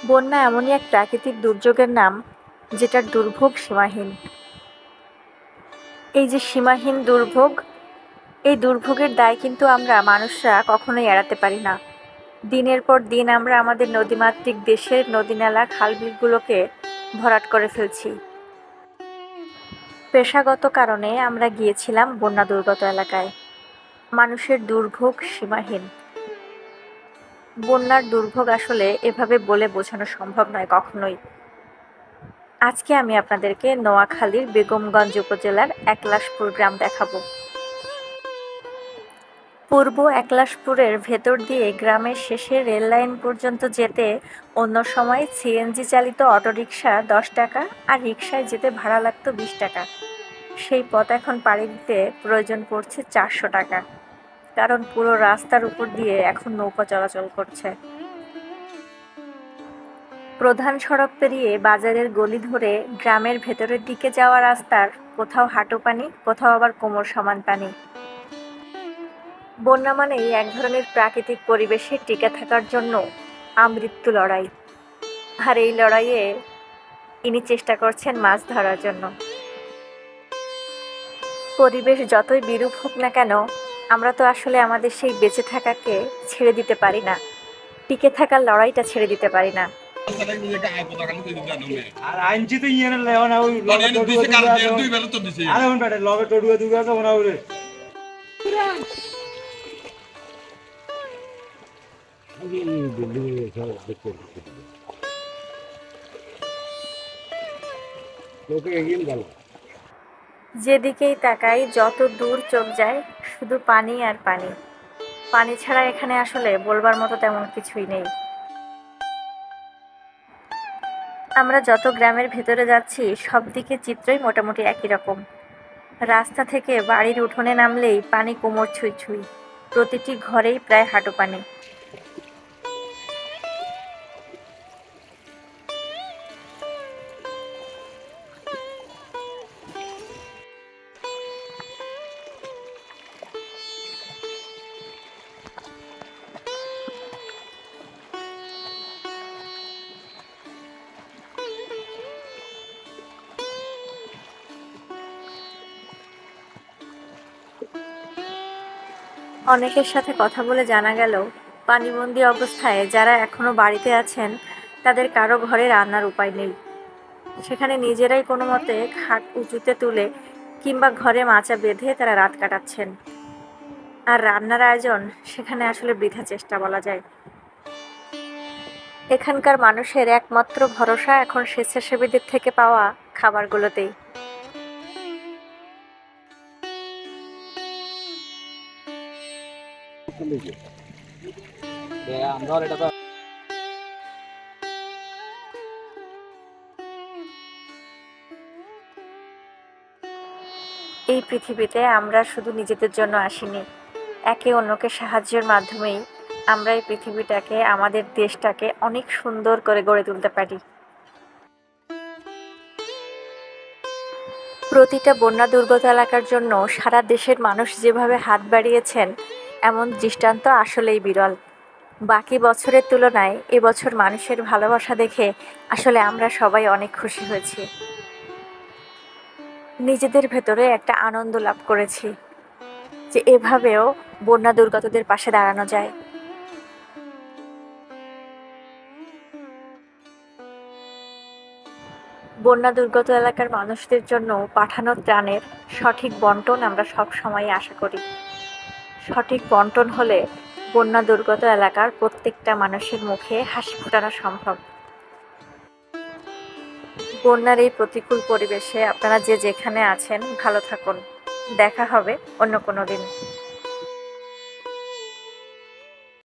বন্যা এমনই এক প্রাকৃতিক দুর্যোগের নাম, যেটার দুর্ভোগ সীমাহীন। এই যে সীমাহীন দুর্ভোগ, এই দুর্ভোগের দায় কিন্তু আমরা মানুষরা কখনোই এড়াতে পারি না। দিনের পর দিন আমরা আমাদের নদীমাতৃক দেশের নদী-নালা, খাল-বিলগুলোকে ভরাট করে ফেলছি। পেশাগত কারণে আমরা গিয়েছিলাম বন্যা দুর্গত এলাকায়। মানুষের দুর্ভোগ সীমাহীন। বন্যার দুর্ভোগ আসলে এভাবে বলে বোঝানো সম্ভব নয় কখনোই। আজকে আমি আপনাদেরকে নোয়াখালীর বেগমগঞ্জ উপজেলার একলাশপুর গ্রাম দেখাবো। পূর্ব একলাশপুরের ভেতর দিয়ে গ্রামের শেষে রেললাইন পর্যন্ত যেতে অন্য সময় সিএনজি চালিত অটোরিকশা 10 টাকা আর রিকশায় যেতে ভাড়া লাগত 20 টাকা। সেই পথ এখন পাড়ি দিতে প্রয়োজন পড়ছে 400 টাকা, কারণ পুরো রাস্তার উপর দিয়ে এখন নৌকা চলাচল করছে। প্রধান সড়ক পেরিয়ে বাজারের গলি ধরে গ্রামের ভেতরের দিকে যাওয়া রাস্তার কোথাও হাঁটু পানি, কোথাও আবার কোমর সমান পানি। বন্যা মানেই এক ধরনের প্রাকৃতিক পরিবেশে টিকে থাকার জন্য আমৃত্যু লড়াই। আর এই লড়াইয়ে ইনি চেষ্টা করছেন মাছ ধরার জন্য। পরিবেশ যতই বিরূপ হোক না কেন, আমরা তো আসলে আমাদের সেই বেঁচে থাকাকে ছেড়ে দিতে পারি না, টিকে থাকার লড়াইটা ছেড়ে দিতে পারি না। আর আইনছি তো ইয়ে লেও না ওই লগে টডুয়া দুই বেলা তো দিছে আরে হন বেটা লগে টডুয়া দুই বেলা তো না ওরে যেদিকেই তাকাই, যত দূর চোখ যায় শুধু পানি আর পানি। পানি ছাড়া এখানে আসলে বলবার মতো তেমন কিছুই নেই। আমরা যত গ্রামের ভেতরে যাচ্ছি সব দিকে চিত্রই মোটামুটি একই রকম। রাস্তা থেকে বাড়ির উঠোনে নামলেই পানি কোমর ছুঁই ছুঁই, প্রতিটি ঘরেই প্রায় হাঁটু পানি। অনেকের সাথে কথা বলে জানা গেল, পানিবন্দী অবস্থায় যারা এখনো বাড়িতে আছেন তাদের কারো ঘরে রান্নার উপায় নেই। সেখানে নিজেরাই কোনো মতে খাট উঁচুতে তুলে কিংবা ঘরে মাচা বেঁধে তারা রাত কাটাচ্ছেন। আর রান্নার আয়োজন সেখানে আসলে বৃথা চেষ্টা বলা যায়। এখানকার মানুষের একমাত্র ভরসা এখন স্বেচ্ছাসেবীদের থেকে পাওয়া খাবারগুলোতেই। এই পৃথিবীতে আমরা শুধু নিজেদের জন্য আসিনি, একে অন্যকে সাহায্যের মাধ্যমেই আমরা এই পৃথিবীটাকে, আমাদের দেশটাকে অনেক সুন্দর করে গড়ে তুলতে পারি। প্রতিটা বন্যা দুর্গত এলাকার জন্য সারা দেশের মানুষ যেভাবে হাত বাড়িয়েছেন, এমন দৃষ্টান্ত আসলেই বিরল। বাকি বছরের তুলনায় এবছর মানুষের ভালোবাসা দেখে আসলে আমরা সবাই অনেক খুশি হয়েছি। নিজেদের ভেতরে একটা আনন্দ লাভ করেছি যে এভাবেও বন্যা দুর্গতদের পাশে দাঁড়ানো যায়। বন্যা দুর্গত এলাকার মানুষদের জন্য পাঠানো ত্রাণের সঠিক বন্টন আমরা সব সময় আশা করি। সঠিক বন্টন হলে বন্যা দুর্গত এলাকার প্রত্যেকটা মানুষের মুখে হাসি ফোটানো সম্ভব। বন্যার এই প্রতিকূল পরিবেশে আপনারা যে যেখানে আছেন ভালো থাকুন। দেখা হবে অন্য কোনো দিন।